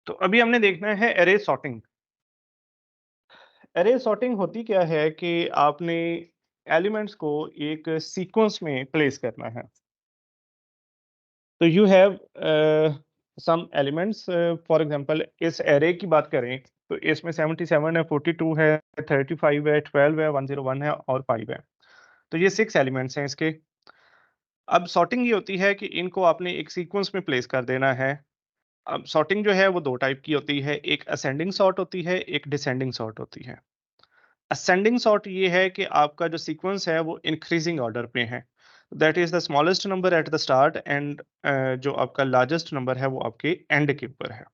तो अभी हमने देखना है अरे सॉर्टिंग। अरे सॉर्टिंग होती क्या है कि आपने एलिमेंट्स को एक सीक्वेंस में प्लेस करना है। तो you have some elements, for example इस अरे की बात करें तो इसमें 77 है, 42 है, 35 है, 12 है, 101 है और 5 है। तो ये 6 एलिमेंट्स हैं इसके। अब सॉर्टिंग ये होती है कि इनको आपने एक सीक्वेंस में प्लेस कर देना है। अब सॉर्टिंग जो है वो 2 टाइप की होती है, एक असेंडिंग सॉर्ट होती है, एक डिसेंडिंग सॉर्ट होती है। असेंडिंग सॉर्ट ये है कि आपका जो सीक्वेंस है वो इंक्रीजिंग ऑर्डर पे है। That is the smallest number at the start and जो आपका लार्जेस्ट नंबर है वो आपके एंड के ऊपर है।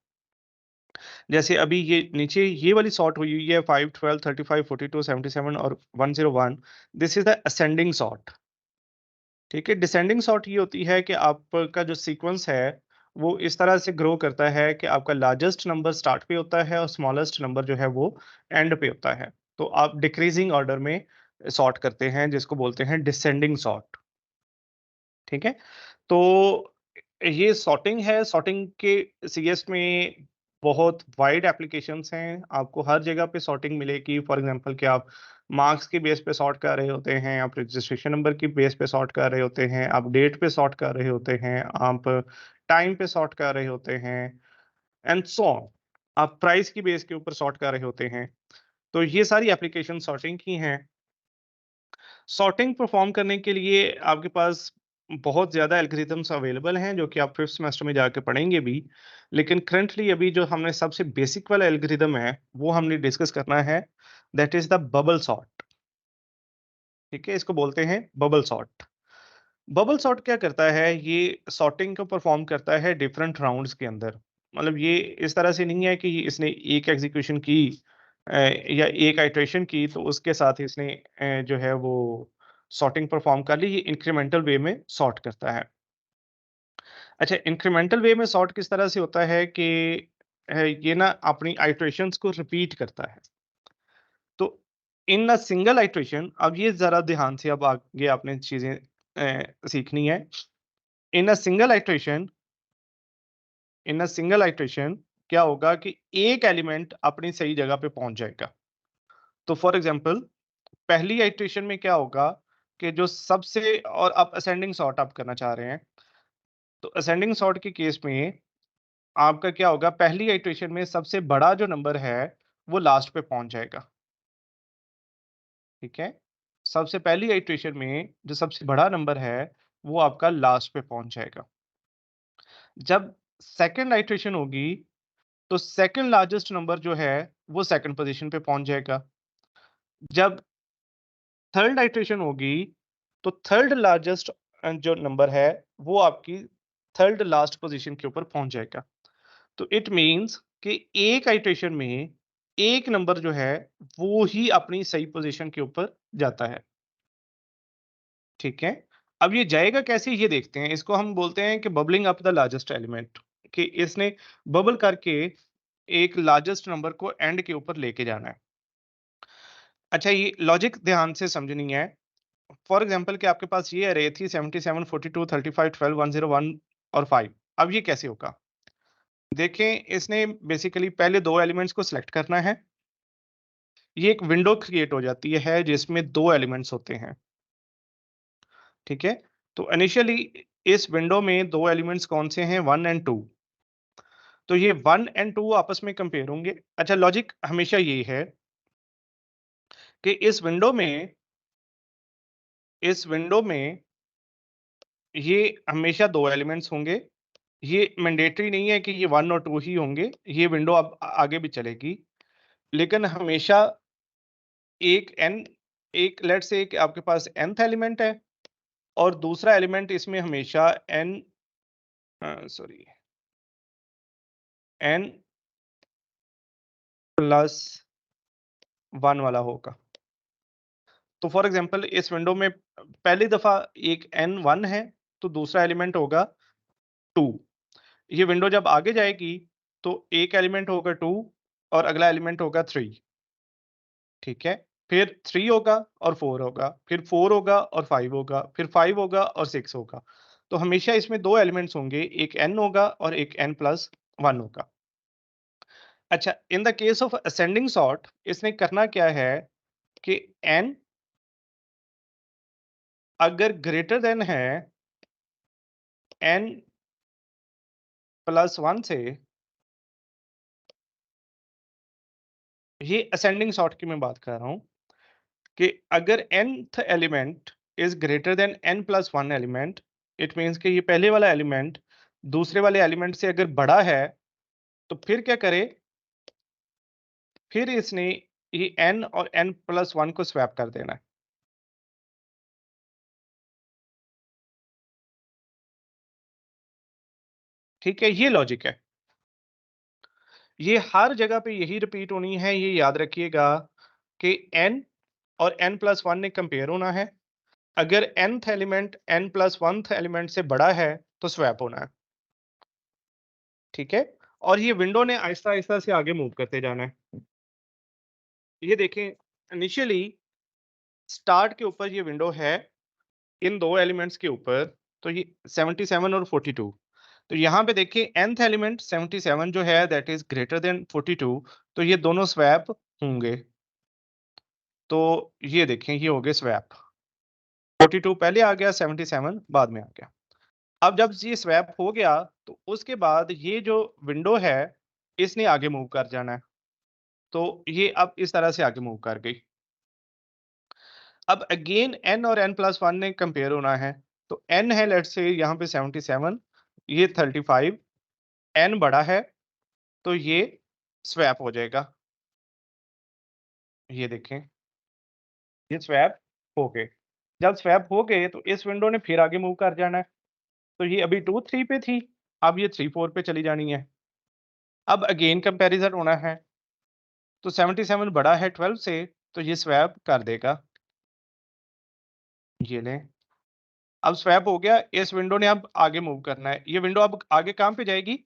जैसे अभी ये नीचे ये वाली सॉर्ट हुई हुई है 5, 12, 35, 42, 77 और 101। This is the ascending sort. ठीक है? डिसेंडिंग सॉर्ट ये होती है कि आपका जो सीक्वेंस है वो इस तरह से ग्रो करता है कि आपका लार्जेस्ट नंबर स्टार्ट पे होता है और स्मॉलेस्ट नंबर जो है वो एंड पे होता है। तो आप डिक्रीजिंग ऑर्डर में सॉर्ट करते हैं जिसको बोलते हैं डिसेंडिंग सॉर्ट। ठीक है? तो ये सॉर्टिंग है, सॉर्टिंग के सीएस में बहुत वाइड एप्लीकेशंस हैं, आपको हर जगह पे सॉर्टिंग मिलेगी। फॉर एग्ज़ाम्पल कि आप मार्क्स के बेस पे सॉर्ट कर रहे होते हैं, आप रजिस्ट्रेशन नंबर की बेस पे सॉर्ट कर रहे होते हैं, आप डेट पे सॉर्ट कर रहे होते हैं, आप टाइम पे सॉर्ट कर रहे होते हैं एंड सो ऑन। आप प्राइस की बेस के ऊपर सॉर्ट कर रहे होते हैं। तो ये सारी एप्लीकेशन सॉर्टिंग की हैं। सॉर्टिंग परफॉर्म करने के लिए आपके पास बहुत ज़्यादा एल्गोरिदम्स अवेलेबल हैं, जो कि आप 5th सेमेस्टर में जाके पढ़ेंगे भी। लेकिन करंटली अभी जो हमने सबसे बेसिक वाला एल्गोरिदम है, वो हमने डिस्कस करना है, that is the bubble sort. ठीक है? इसको बोलते हैं बबल सॉर्ट। बबल सॉर्ट क्या करता है, ये सॉर्टिंग को परफॉर्म करता है डिफरेंट राउंड्स के अंदर। मतलब ये इस तरह से नहीं है कि इसने एक एग्ज़ीक्यूशन की या एक आइटरेशन की तो उसके साथ ही इसने जो है वो सॉर्टिंग परफॉर्म कर ली, ये इंक्रीमेंटल वे में सॉर्ट करता है। अच्छा, इंक्रीमेंटल वे में सॉर्ट किस तरह से होता है कि ये ना अपनी आइटरेशंस को रिपीट करता है। तो इन अ सिंगल आइटरेशन, अब ये ज़रा ध्यान से अब आगे आपने चीज़ें सीखनी है। In a single iteration in a single iteration क्या होगा कि एक एलिमेंट अपनी सही जगह पे पहुंच जाएगा। तो फॉर एग्जांपल पहली आइटरेशन में क्या होगा कि जो सबसे और आप असेंडिंग सॉर्ट आप करना चाह रहे हैं, तो असेंडिंग सॉर्ट के केस में आपका क्या होगा, पहली आइटरेशन में सबसे बड़ा जो नंबर है वो लास्ट पे पहुंच जाएगा। ठीक है? सबसे पहली आइटरेशन में जो सबसे बड़ा नंबर है वो आपका लास्ट पे पहुंच जाएगा। जब सेकंड आइटरेशन होगी तो सेकंड लार्जेस्ट नंबर जो है वो सेकंड पोजीशन पे पहुंच जाएगा। जब थर्ड आइटरेशन होगी तो थर्ड लार्जेस्ट जो नंबर है वो आपकी थर्ड लास्ट पोजीशन के ऊपर पहुंच जाएगा। तो इट मींस कि एक आइटरेशन में एक नंबर जो है वो ही अपनी सही पोजीशन के ऊपर जाता है। ठीक है? अब ये जाएगा कैसे ये देखते हैं। इसको हम बोलते हैं कि bubbling up the largest element, कि इसने बबल करके एक लार्जेस्ट नंबर को एंड के ऊपर लेके जाना है। अच्छा, ये लॉजिक ध्यान से समझनी है। फॉर एग्जांपल कि आपके पास ये अरे थी 77, 42, 35, 12, 101 और 5। अब ये कैसे होगा? देखें, इसने बेसिकली पहले 2 एलिमेंट्स को सिलेक्ट करना है। ये एक विंडो क्रिएट हो जाती है जिसमें 2 एलिमेंट्स होते हैं। ठीक है? तो इनिशियली इस विंडो में 2 एलिमेंट्स कौन से हैं? 1 एंड 2। तो ये 1 एंड 2 आपस में कंपेयर होंगे। अच्छा, लॉजिक हमेशा यही है कि इस विंडो में ये हमेशा 2 एलिमेंट्स होंगे। ये मैंडेटरी नहीं है कि ये 1 और 2 ही होंगे, ये विंडो अब आगे भी चलेगी। लेकिन हमेशा एक एन एक लेट्स से कि आपके पास nth एलिमेंट है और दूसरा एलिमेंट इसमें हमेशा सॉरी n प्लस 1 वाला होगा। तो फॉर एग्जांपल इस विंडो में पहली दफ़ा एक n 1 है, तो दूसरा एलिमेंट होगा 2। ये विंडो जब आगे जाएगी तो एक एलिमेंट होगा 2 और अगला एलिमेंट होगा 3। ठीक है? फिर 3 होगा और 4 होगा, फिर 4 होगा और 5 होगा, फिर 5 होगा और 6 होगा। तो हमेशा इसमें 2 एलिमेंट्स होंगे, एक n होगा और एक n प्लस 1 होगा। अच्छा, in the case of ascending sort इसने करना क्या है कि n अगर ग्रेटर देन है n प्लस 1 से, ये असेंडिंग सॉर्ट की मैं बात कर रहा हूं कि अगर nth element is greater than n plus 1 element, it means कि ये पहले वाला एलिमेंट दूसरे वाले एलिमेंट से अगर बड़ा है, तो फिर क्या करे, फिर इसने ये n और n प्लस 1 को स्वैप कर देना है। ठीक है, ये लॉजिक है। ये हर जगह पे यही रिपीट होनी है, ये याद रखिएगा कि n और n प्लस 1 ने कंपेयर होना है। अगर nth element n plus 1th element से बड़ा है तो स्वैप होना है। ठीक है, और ये विंडो ने आहिस्ता आहिस्ता से आगे मूव करते जाना है। ये देखें, इनिशियली स्टार्ट के ऊपर ये विंडो है, इन दो एलिमेंट्स के ऊपर, तो ये 77 और 42। तो यहाँ पे देखिए nth एलिमेंट 77 जो है दैट इज ग्रेटर देन 42, तो ये दोनों स्वैप होंगे। तो ये देखें, ये हो गए स्वैप, 42 पहले आ गया, 77 बाद में आ गया। अब जब ये स्वैप हो गया तो उसके बाद ये जो विंडो है इसने आगे मूव कर जाना है। तो ये अब इस तरह से आगे मूव कर गई। अब अगेन n और n प्लस 1 ने कंपेयर होना है। तो n है लेट्स से यहाँ पे 77, ये 35, n बड़ा है तो ये स्वैप हो जाएगा। ये देखें, ये स्वैप हो गए। जब स्वैप हो गए तो इस विंडो ने फिर आगे मूव कर जाना है। तो ये अभी 2 3 पे थी, अब ये 3 4 पे चली जानी है। अब अगेन कंपैरिजन होना है। तो 77 बड़ा है 12 से, तो ये स्वैप कर देगा। ये लें, अब स्वैप हो गया, इस विंडो ने अब आगे मूव करना है। ये विंडो अब आगे कहाँ पे जाएगी?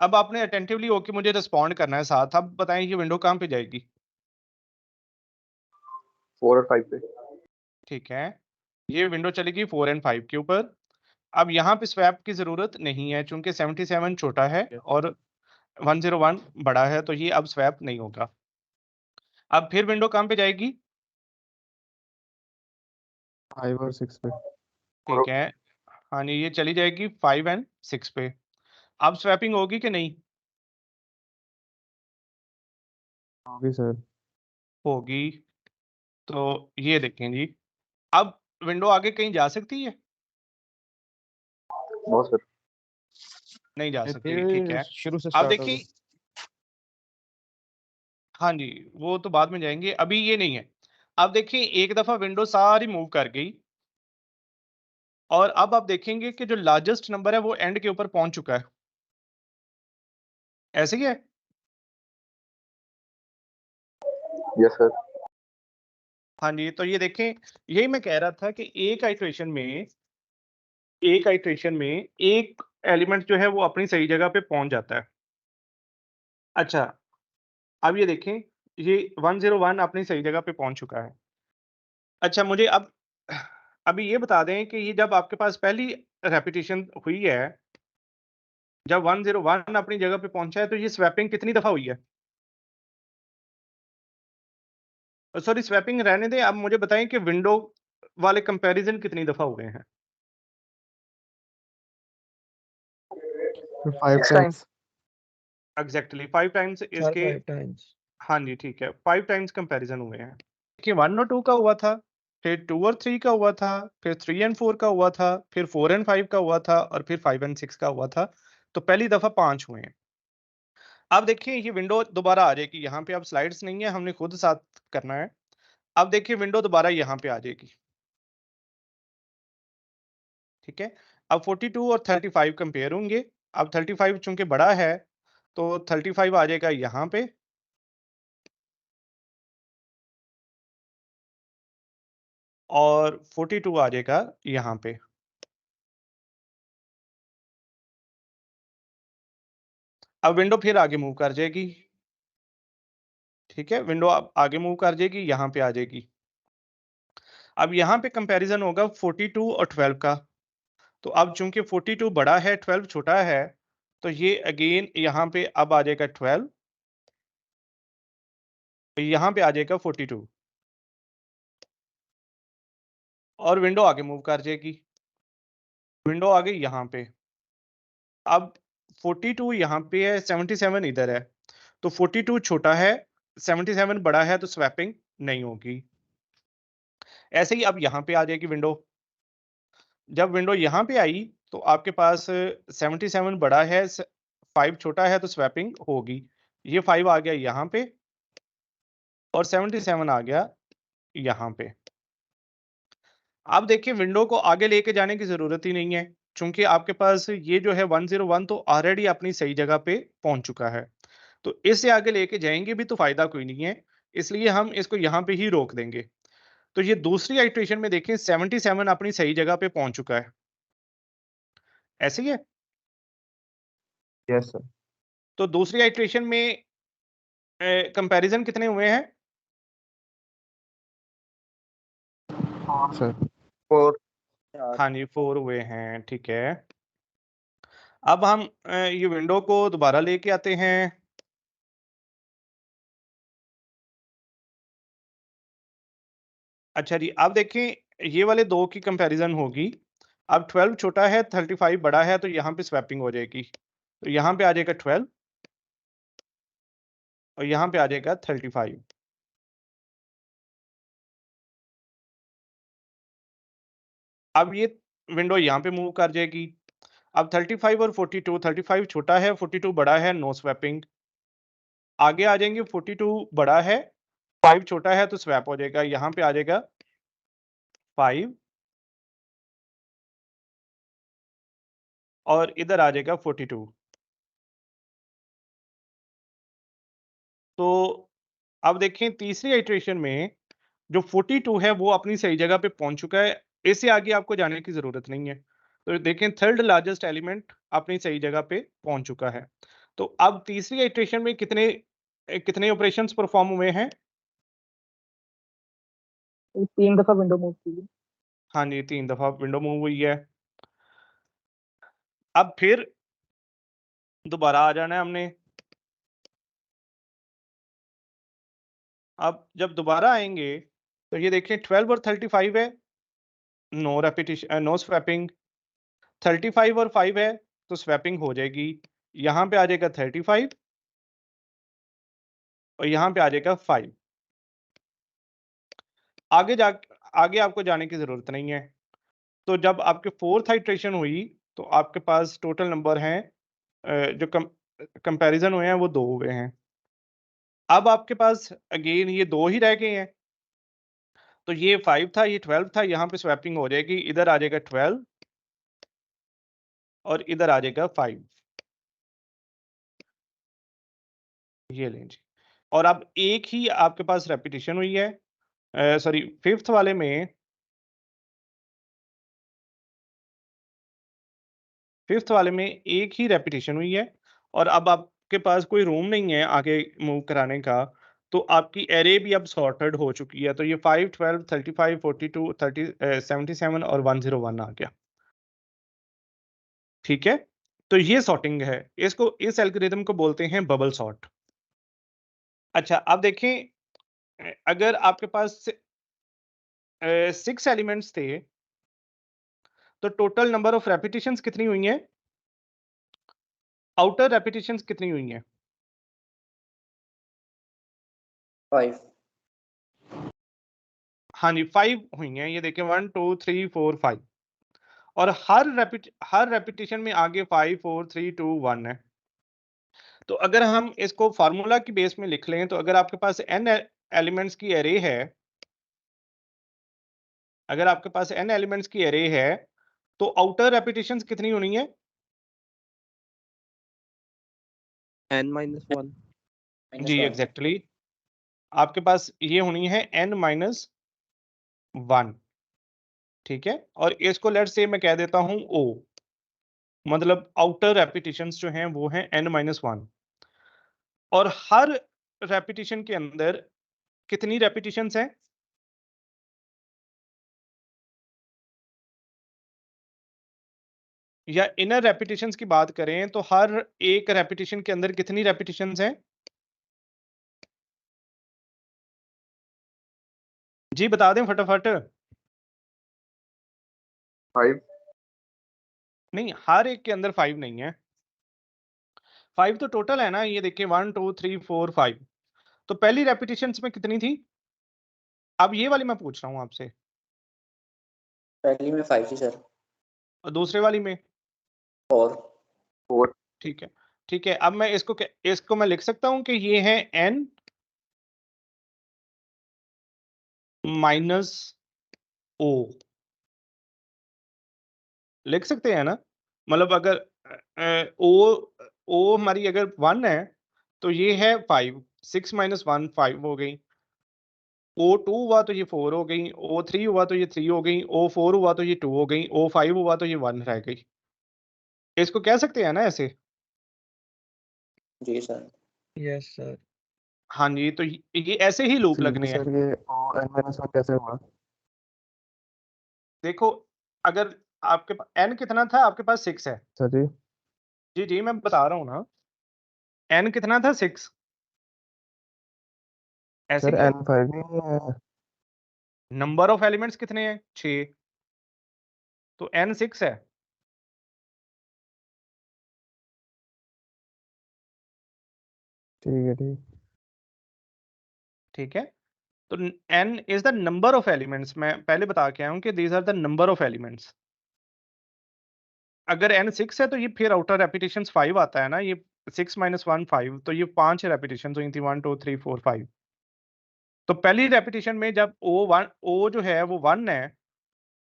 अब आपने अटेंटिवली होके मुझे रिस्पॉन्ड करना है साथ। अब बताएं ये विंडो कहाँ पे जाएगी? 4 और 5 पे। ठीक है, ये विंडो चलेगी 4 एंड 5 के ऊपर। अब यहाँ पे स्वैप की ज़रूरत नहीं है चूँकि 77 छोटा है और 101 बड़ा है, तो ये अब स्वैप नहीं होगा। अब फिर विंडो कहाँ पे जाएगी? 5 और 6 पे। ठीक है, हाँ जी, ये चली जाएगी 5 एंड 6 पे। अब स्वैपिंग होगी कि नहीं? होगी सर। होगी। तो ये देखें जी, अब विंडो आगे कहीं जा सकती है? No sir. नहीं जा ये सकती, ठीक है। शुरू से अब स्टार्ट होगी। देखिए, हाँ जी, वो तो बाद में जाएँगे, अभी ये नहीं है। अब देखिए, एक दफ़ा विंडो सारी मूव कर गई और अब आप देखेंगे कि जो लार्जेस्ट नंबर है वो एंड के ऊपर पहुँच चुका है। ऐसे ही है? Yes sir. हाँ जी, तो ये देखें, यही मैं कह रहा था कि एक आइटरेशन में एक एलिमेंट जो है वो अपनी सही जगह पे पहुँच जाता है। अच्छा, अब ये देखें, ये 101 अपनी सही जगह पे पहुँच चुका है। अच्छा, मुझे अब अभी ये बता दें कि ये जब आपके पास पहली रेपिटिशन हुई है, जब 101 अपनी जगह पे पहुँचा है, तो ये स्वैपिंग कितनी दफ़ा हुई है? सॉरी, स्वैपिंग रहने दें, अब मुझे बताएँ कि विंडो वाले कंपैरिज़न कितनी दफ़ा हुए हैं? 5 6 times. Times. Exactly 5 times sir इसके। 5 टाइम्स। हाँ जी, ठीक है, 5 टाइम्स कंपैरिज़न हुए हैं। देखिए 1 और 2 का हुआ था, फिर 2 और 3 का हुआ था, फिर 3 एंड 4 का हुआ था, फिर 4 एंड 5 का हुआ था और फिर 5 एंड 6 का हुआ था। तो पहली दफ़ा 5 हुए हैं। अब देखिए ये विंडो दोबारा आ जाएगी, यहाँ पे अब स्लाइड्स नहीं है, हमने खुद साथ करना है। अब देखिए विंडो दोबारा यहाँ पे आ जाएगी। ठीक है? अब 42 और 35 कंपेयर होंगे। अब 35 चूँकि बड़ा है, तो 35 आ जाएगा यहाँ पे। और 42 आ जाएगा यहाँ पे। अब विंडो फिर आगे मूव कर जाएगी। ठीक है? विंडो अब आगे मूव कर जाएगी, यहाँ पे आ जाएगी। अब यहाँ पे कंपैरिज़न होगा 42 और 12 का। तो अब चूँकि 42 बड़ा है, 12 छोटा है, तो ये अगेन यहाँ पे अब आ जाएगा 12, यहाँ पे आ जाएगा 42 और विंडो आगे मूव कर जाएगी। विंडो आ गई यहाँ पे। अब 42 यहाँ पे है, 77 इधर है, तो 42 छोटा है, 77 बड़ा है, तो स्वैपिंग नहीं होगी। ऐसे ही अब यहाँ पे आ जाएगी विंडो। जब विंडो यहाँ पे आई तो आपके पास 77 बड़ा है, 5 छोटा है, तो स्वैपिंग होगी। ये 5 आ गया यहाँ पे और 77 आ गया यहाँ पे। आप देखिए विंडो को आगे लेके जाने की जरूरत ही नहीं है, क्योंकि आपके पास ये जो है 101 तो ऑलरेडी अपनी सही जगह पे पहुंच चुका है। तो इससे आगे लेके जाएंगे भी तो फायदा कोई नहीं है, इसलिए हम इसको यहाँ पे ही रोक देंगे। तो ये दूसरी आइट्रेशन में देखें 77 अपनी सही जगह पे पहुंच चुका है, ऐसे ही है। Yes sir. तो दूसरी आइट्रेशन में कंपैरिजन कितने हुए हैं? हाँ सर। 4 हाँ जी 4 हुए हैं, ठीक है। अब हम ये विंडो को दोबारा लेके आते हैं। अच्छा जी, अब देखें ये वाले दो की कंपैरिजन होगी। अब 12 छोटा है, 35 बड़ा है, तो यहाँ पे स्वैपिंग हो जाएगी। तो यहाँ पे आ जाएगा 12 और यहाँ पे आ जाएगा 35। अब ये विंडो यहाँ पे मूव कर जाएगी। अब 35 और 42, 35 छोटा है, 42 बड़ा है, नो स्वैपिंग। आगे आ जाएंगे, 42 बड़ा है, 5 छोटा है, तो स्वैप हो जाएगा। यहाँ पे आ जाएगा 5 और इधर आ जाएगा 42। तो अब देखें तीसरी इटरेशन में जो 42 है वो अपनी सही जगह पे पहुंच चुका है, इससे आगे आपको जाने की जरूरत नहीं है। तो देखें थर्ड लार्जेस्ट एलिमेंट अपनी सही जगह पे पहुंच चुका है। तो अब तीसरी इटरेशन में कितने कितने ऑपरेशंस परफॉर्म हुए हैं? 3 दफा विंडो मूव की। हाँ जी 3 दफा विंडो मूव हुई है। अब फिर दोबारा आ जाना है हमने। अब जब दोबारा आएंगे तो ये देखें 12 और 35 है, नो रेपिटेशन, नो स्वैपिंग। 35 और 5 है तो स्वैपिंग हो जाएगी। यहाँ पे आ जाएगा 35 और यहाँ पे आ जाएगा 5। आगे जा आगे आपको जाने की जरूरत नहीं है। तो जब आपके फोर्थ आइट्रेशन हुई तो आपके पास टोटल नंबर हैं जो कंपैरिजन हुए हैं वो 2 हुए हैं। अब आपके पास अगेन ये 2 ही रह गए हैं। तो ये 5 था, ये 12 था, यहाँ पे स्वैपिंग हो जाएगी। इधर आ जाएगा 12 और इधर आ जाएगा 5। ये लें जी। और अब एक ही आपके पास रेपिटेशन हुई है, सॉरी फिफ्थ वाले में, फिफ्थ वाले में एक ही रेपिटेशन हुई है और अब आपके पास कोई रूम नहीं है आगे मूव कराने का। तो आपकी एरे भी अब सॉर्टेड हो चुकी है। तो ये 5, 12, 35, 42, 30, 77 और 101 आ गया। ठीक है, तो ये सॉर्टिंग है। इसको इस एल्गोरिथम को बोलते हैं बबल सॉर्ट। अच्छा अब देखें अगर आपके पास 6 एलिमेंट्स थे तो टोटल नंबर ऑफ रेपिटेशंस कितनी हुई हैं? आउटर रेपिटेशंस कितनी हुई हैं? 5। हाँ जी 5 हुई हैं। ये देखें 1 2 3 4 5 और हर रेपिटेशन में आगे 5 4 3 2 1 है। तो अगर हम इसको फार्मूला की बेस में लिख लें तो अगर आपके पास n एलिमेंट्स की एरे है, अगर आपके पास n एलिमेंट्स की एरे है तो आउटर रेपिटेशंस कितनी होनी है? n-1 जी एग्जैक्टली आपके पास ये होनी है n-1। ठीक है, और इसको लेट्स से मैं कह देता हूं o, मतलब आउटर रेपिटेशंस जो हैं वो हैं n-1 और हर रेपिटेशन के अंदर कितनी रेपिटेशंस हैं? या इनर रेपिटेशंस की बात करें तो हर एक रेपिटेशन के अंदर कितनी रेपिटेशंस हैं? जी बता दें फटाफट। 5. नहीं, हर एक के अंदर 5 नहीं है। 5 तो टोटल है ना, ये देखिए 1 2 3 4 5। तो पहली रेपिटेशंस में कितनी थी? अब ये वाली मैं पूछ रहा हूँ आपसे। पहली में 5 थी सर। और दूसरे वाली में? 4। 4. ठीक है, ठीक है। अब मैं इसको मैं लिख सकता हूँ कि ये है n माइनस ओ। लिख सकते हैं ना? मतलब अगर ओ हमारी अगर 1 है तो ये है 5, 6 माइनस 1 5 हो गई। O2 हुआ तो ये 4 हो गई, O3 हुआ तो ये 3 हो गई, O4 हुआ तो ये 2 हो गई, O5 हुआ तो ये 1 रह गई। इसको कह सकते हैं ना ऐसे? जी सर। Yes sir. हाँ जी, तो ये ऐसे ही लूप लगने हैं। सर ये n-1 कैसे हुआ? देखो, अगर आपके n कितना था? आपके पास 6 है। सर जी। जी, जी, मैं बता रहा हूँ ना। n कितना था? 6। ऐसे सर ही है। n5 नहीं है। नंबर ऑफ एलिमेंट्स कितने हैं? 6। तो n 6 है। ठीक है ठीक। ठीक है? तो n is the number of elements. मैं पहले बता के आया हूं कि these are the number of elements. अगर n 6 है तो ये फिर आउटर रेपिटेशंस 5 आता है ना। ये 6 माइनस 1 5, तो ये 5 रेपिटेशंस हुई थी, 1 2 3 4 5। तो पहली रेपिटेशन में जब o जो है वो 1 है,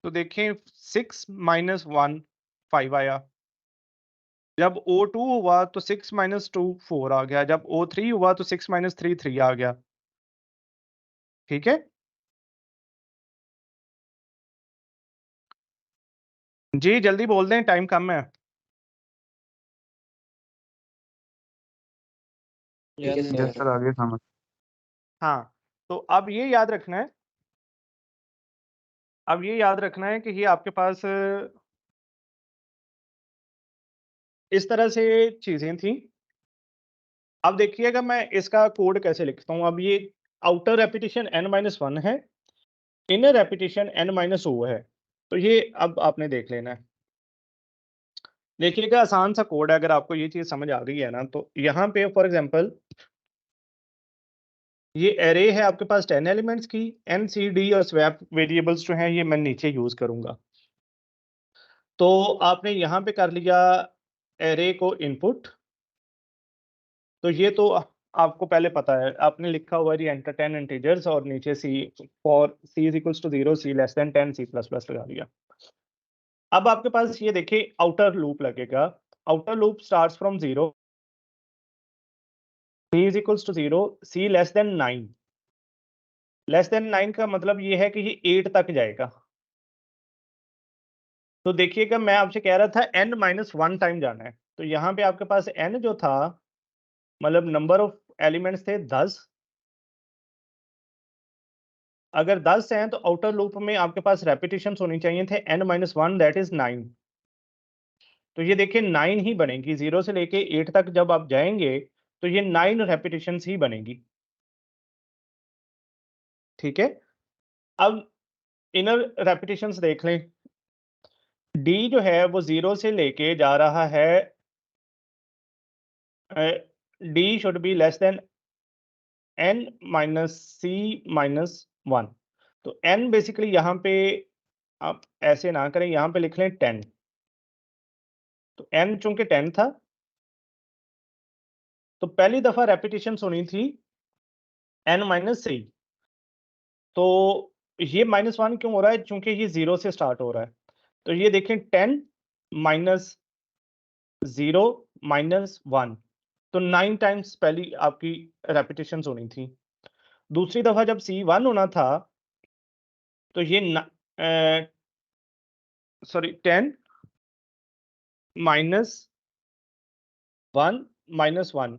तो देखें 6 माइनस 1 5 आया। जब O2 हुआ तो 6 माइनस 2 4 आ गया। जब O3 हुआ तो 6 माइनस 3 3 आ गया। ठीक है? जी, जल्दी बोल दें, टाइम कम है। ठीक है यस सर। सर आगे समझ। हाँ, तो अब ये याद रखना है, कि ये आपके पास इस तरह से चीज़ें थी। अब देखिएगा मैं इसका कोड कैसे लिखता हूँ। अब ये आउटर रेपिटेशन n-1 है, इनर रेपिटेशन n-o है। तो ये अब आपने देख लेना है। देखिएगा आसान सा कोड है, अगर आपको ये चीज़ समझ आ गई है ना, तो यहाँ पे फॉर एग्जांपल ये एरे है आपके पास 10 एलिमेंट्स की। n, c, d और स्वैप वेरिएबल्स जो हैं ये मैं नीचे यूज़ करूँगा। तो आपने यहाँ पे कर लिया एरे को इनपुट। तो ये तो आपको पहले पता है, आपने लिखा हुआ है एंटर 10 इंटीजर्स और नीचे c for c is equals to 0, c less than 10, c++ लगा दिया। अब आपके पास ये देखिए आउटर लूप लगेगा। Outer loop starts from 0, c is equals to 0, c less than 9। Less than 9 का मतलब ये है कि ये 8 तक जाएगा। तो देखिएगा मैं आपसे कह रहा था n-1 टाइम जाना है। तो यहाँ पे आपके पास n जो था, मतलब नंबर ऑफ एलिमेंट्स थे 10। अगर 10 हैं तो आउटर लूप में आपके पास रेपिटेशंस होनी चाहिए थे n-1, दैट इज 9। तो ये देखिए 9 ही बनेगी। 0 से लेके 8 तक जब आप जाएंगे तो ये 9 रेपिटेशंस ही बनेगी। ठीक है? अब इनर रेपिटेशंस देख लें। d जो है वो 0 से लेके जा रहा है, d should be less than n minus c minus 1। तो n बेसिकली यहाँ पे आप ऐसे ना करें, यहाँ पे लिख लें 10। तो n चूंकि 10 था, तो पहली दफा रेपिटेशन होनी थी n माइनस 3। तो ये -1 क्यों हो रहा है? चूंकि ये 0 से स्टार्ट हो रहा है। तो ये देखें 10 माइनस 0 माइनस 1, तो 9 टाइम्स पहली आपकी रेपिटेशन होनी थी। दूसरी दफा जब c1 होना था, तो ये सॉरी 10 माइनस 1 माइनस 1,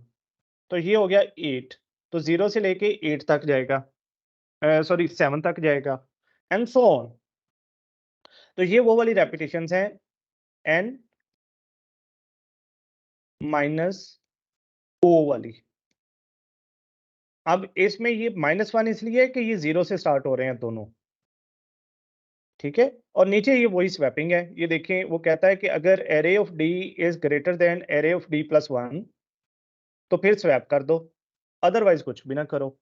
तो ये हो गया 8। तो 0 से लेके 8 तक जाएगा, सॉरी 7 तक जाएगा, एंड सो ऑन। तो ये वो वाली रेपिटेशंस हैं n माइनस ओ वाली। अब इसमें ये -1 इसलिए है कि ये 0 से स्टार्ट हो रहे हैं दोनों, ठीक है? और नीचे ये वही स्वैपिंग है। ये देखें, वो कहता है कि अगर array of D is greater than array of D plus 1 तो फिर स्वैप कर दो, अदरवाइज कुछ भी ना करो।